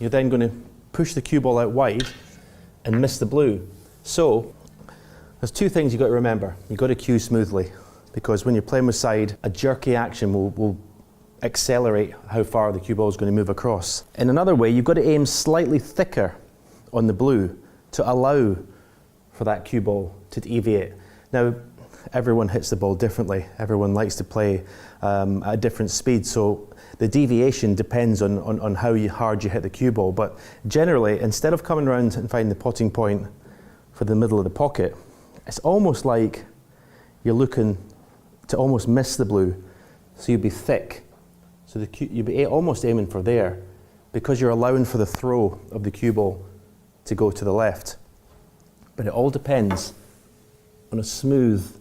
you're then going to push the cue ball out wide and miss the blue. So there's two things you've got to remember. You've got to cue smoothly, because when you're playing with side, a jerky action will accelerate how far the cue ball is going to move across. In another way, you've got to aim slightly thicker on the blue to allow for that cue ball to deviate. Now, everyone hits the ball differently. Everyone likes to play at a different speed, so the deviation depends on how hard you hit the cue ball. But generally, instead of coming around and finding the potting point for the middle of the pocket, it's almost like you're looking to almost miss the blue, so you'd be thick. So you'd be almost aiming for there, because you're allowing for the throw of the cue ball to go to the left. But it all depends on a smooth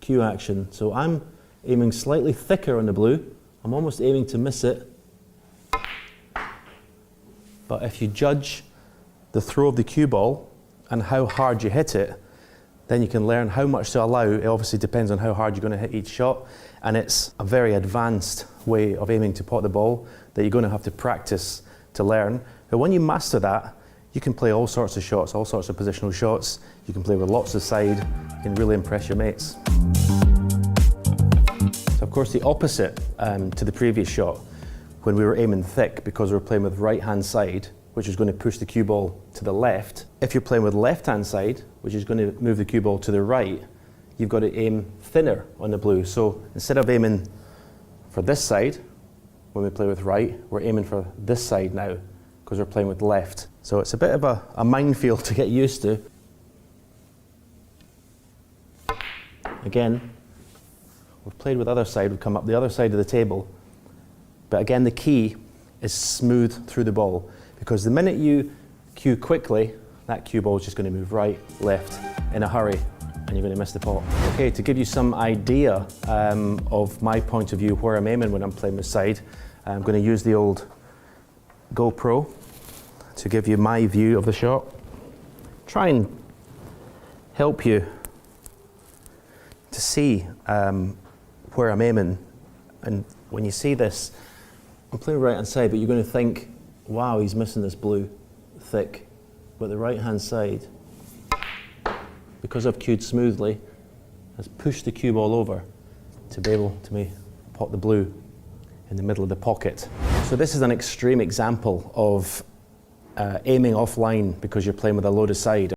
cue action. So I'm aiming slightly thicker on the blue. I'm almost aiming to miss it. But if you judge the throw of the cue ball and how hard you hit it, then you can learn how much to allow. It obviously depends on how hard you're going to hit each shot, and it's a very advanced way of aiming to pot the ball that you're going to have to practice to learn. But when you master that, you can play all sorts of shots, all sorts of positional shots. You can play with lots of side. You can really impress your mates. So of course the opposite to the previous shot, when we were aiming thick because we were playing with right-hand side, which is going to push the cue ball to the left. If you're playing with left-hand side, which is going to move the cue ball to the right, you've got to aim thinner on the blue. So instead of aiming for this side, when we play with right, we're aiming for this side now, because we're playing with left. So it's a bit of a minefield to get used to. Again, we've played with other side, we've come up the other side of the table. But again, the key is smooth through the ball, because the minute you cue quickly, that cue ball is just going to move right, left, in a hurry, and you're going to miss the pot. Okay, to give you some idea of my point of view, where I'm aiming when I'm playing with side, I'm going to use the old GoPro to give you my view of the shot. Try and help you to see where I'm aiming. And when you see this, I'm playing right hand side, but you're going to think, wow, he's missing this blue thick. But the right hand side, because I've cued smoothly, has pushed the cue ball over to be able to pot the blue in the middle of the pocket. So this is an extreme example of aiming offline because you're playing with a loaded side.